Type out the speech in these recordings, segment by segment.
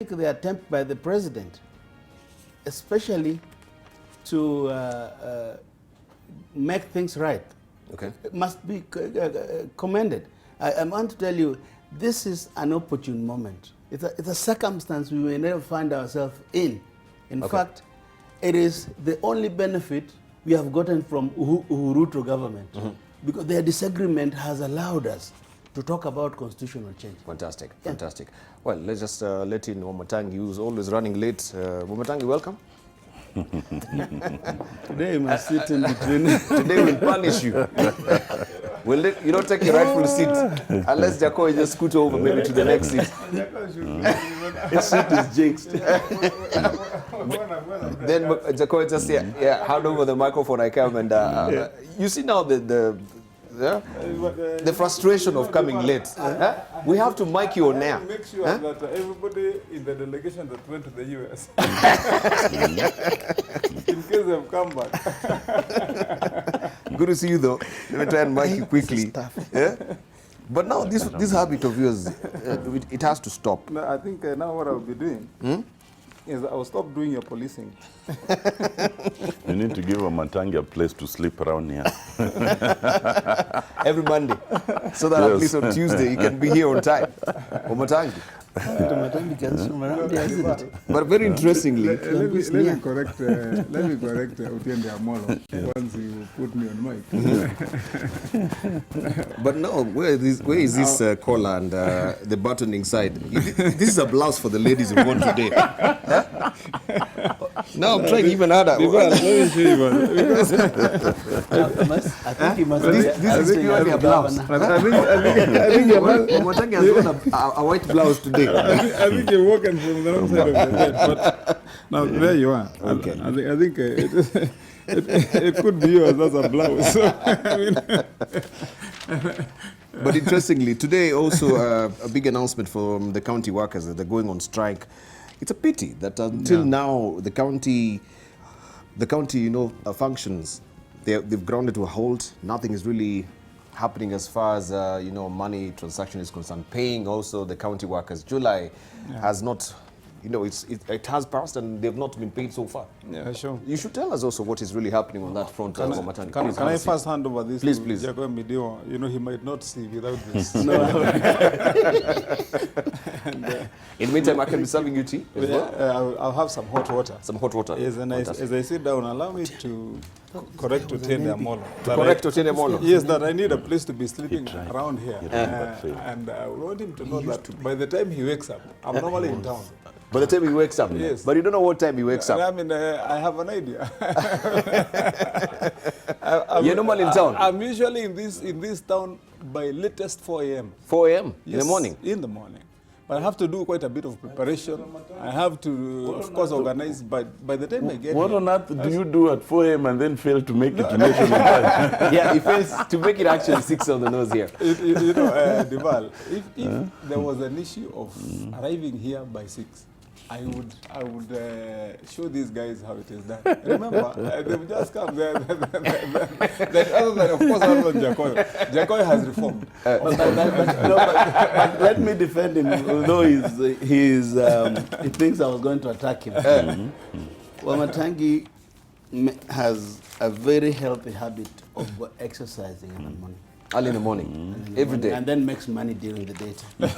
think the attempt by the president, especially to make things right, must be commended. I want to tell you, this is an opportune moment. It's a circumstance we may never find ourselves in. In fact, it is the only benefit we have gotten from Uhuru government, because their disagreement has allowed us to talk about constitutional change. Fantastic, fantastic. Well, let's just let in Wamatangi, who's always running late. Wamatangi, welcome. Today you must sit in between. Today we'll punish you. You don't take your rightful seat unless Jakoyo just scoot over maybe to the next seat. His seat is jinxed. Then Jakoyo just hand over the microphone. I come and you see now the frustration of coming late. We have to mic you on air. Make sure that everybody in the delegation that went to the US, in case they've come back. Good to see you though. Let me try and mic you quickly. But now this habit of yours, it has to stop. No, I think now what I'll be doing is I'll stop doing your policing. You need to give Wamatangi a place to sleep around here. Every Monday. So that at least on Tuesday you can be here on time. Wamatangi. But very interestingly, let me correct Otiende Amolo once you put me on mic. But no, where is this collar and the buttoning side? This is a blouse for the ladies who want today. Now I'm trying even harder. Let me show you one. I think he must This is purely a blouse. I think Wamatangi has got a white blouse today. I think you're walking from the wrong side of the bed. But now there you are. Okay. I think it could be yours as a blouse. So, But interestingly, today also a big announcement from the county workers that they're going on strike. It's a pity that until now the county functions, they've grounded to a halt. Nothing is really happening as far as money transaction is concerned. Paying also the county workers. July has not, it has passed and they've not been paid so far. Yeah, sure. You should tell us also what is really happening on that front. Can I first hand over this please, to please. Jakoyo Midio? He might not see without this. In the meantime, I can be serving you tea as well. I'll have some hot water. Some hot water. Yes, and as I sit down, allow me to correct Otiende Amolo. Correct Otiende Amolo. Yes, that I need a place to be sleeping around here. And I want him to know that by the time he wakes up, I'm normally in town. By the time he wakes up? Yes. But you don't know what time he wakes up? I mean, I have an idea. You're normally in town? I'm usually in this town by latest 4 a.m. 4 a.m. Yes, in the morning? In the morning. But I have to do quite a bit of preparation. I have to, of course, organize. But by the time I get What here, on earth do you do at 4 a.m. and then fail to make it to national time? Yeah, he fails to make it actually 6 on the nose here. Deval, if there was an issue of arriving here by 6, I would show these guys how it is done. Remember, they've just come there. Other than, of course, other than Jakoyo. Jakoyo has reformed. But let me defend him, although he thinks I was going to attack him. Wamatangi has a very healthy habit of exercising in the morning. Early in the morning, every day. And then makes money during the daytime.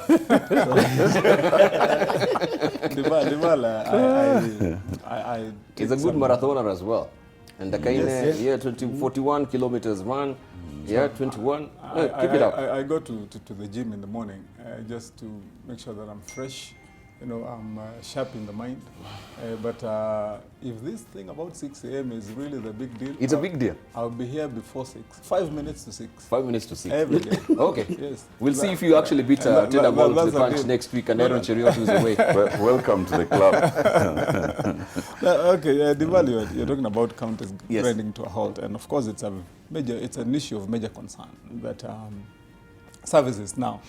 He's a good marathoner as well. And the kind 41 kilometers run, 21. Keep it up. I go to the gym in the morning just to make sure that I'm fresh. I'm sharp in the mind. But if this thing about 6 a.m. is really the big deal. It's a big deal. I'll be here before 6. 5 minutes to 6. 5 minutes to 6. Every day. Okay. Yes. We'll see if you actually beat Tenda Ball to the punch next week and Aaron Cheriot who's away. Welcome to the club. Okay, Diwali, you're talking about counties grinding to a halt. And of course, it's an issue of major concern that services now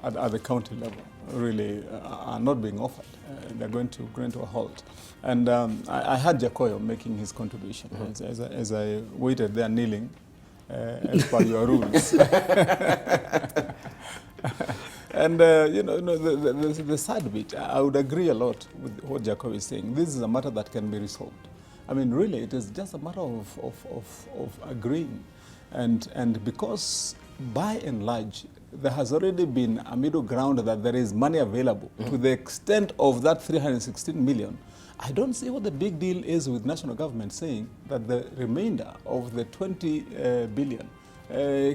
at the county level really are not being offered. They're going to grind to a halt. And I had Jakoyo making his contribution as I waited there kneeling as per your rules. And the sad bit, I would agree a lot with what Jakoyo is saying. This is a matter that can be resolved. I mean, really, it is just a matter of agreeing. And because, by and large, there has already been a middle ground that there is money available to the extent of that 316 million, I don't see what the big deal is with national government saying that the remainder of the 20 billion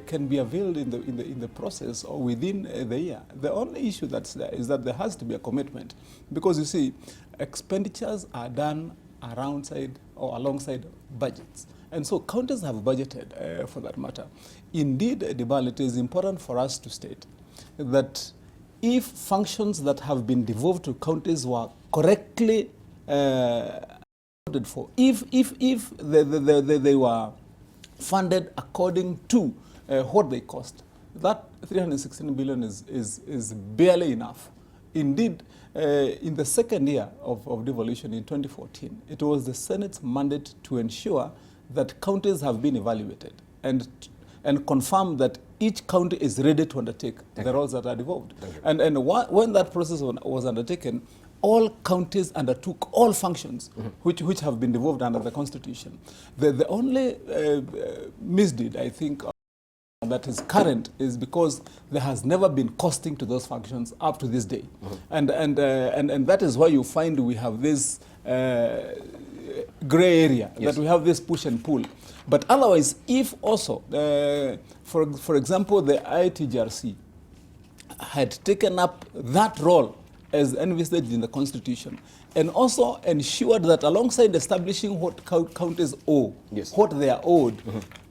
can be availed in the process or within the year. The only issue that's there is that there has to be a commitment, because you see, expenditures are done alongside budgets. And so counties have budgeted for that matter. Indeed, Dibal, it is important for us to state that if functions that have been devolved to counties were correctly accounted for, if they were funded according to what they cost, that 316 billion is barely enough. Indeed, in the second year of devolution in 2014, it was the Senate's mandate to ensure that counties have been evaluated and confirm that each county is ready to undertake the roles that are devolved. And when that process was undertaken, all counties undertook all functions which have been devolved under the Constitution. The only misdeed, I think, that is current is because there has never been costing to those functions up to this day. And that is why you find we have this gray area, that we have this push and pull. But otherwise, if also, for example, the ITGRC had taken up that role as envisaged in the Constitution, and also ensured that alongside establishing what counties owe, what they are owed,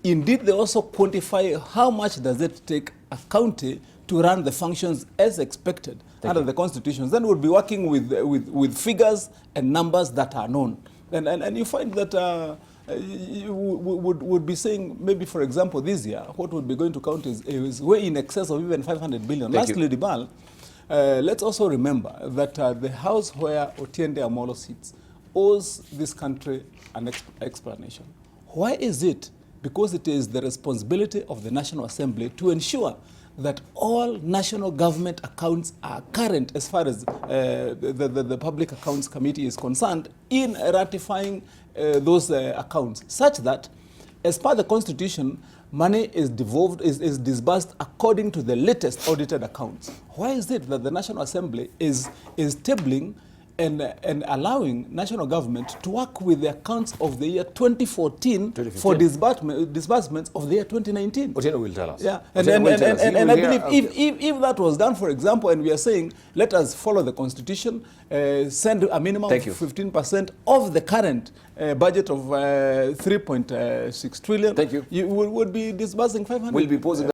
indeed they also quantify how much does it take a county to run the functions as expected under the Constitution, then we'll be working with figures and numbers that are known. And you find that you would be saying, maybe, for example, this year, what would be going to counties is way in excess of even 500 billion. Lastly, Dibal, let's also remember that the house where Otiende Amolo sits owes this country an explanation. Why is it? Because it is the responsibility of the National Assembly to ensure that all national government accounts are current as far as the Public Accounts Committee is concerned in ratifying those accounts, such that, as per the Constitution, money is disbursed according to the latest audited accounts. Why is it that the National Assembly is tabling and allowing national government to work with the accounts of the year 2014 for disbursements of the year 2019? Otiende will tell us. Yeah, and I believe if that was done, for example, and we are saying, let us follow the Constitution, send a minimum of 15% of the current budget of 3.6 trillion, you would be disbursing 500. We'll be posing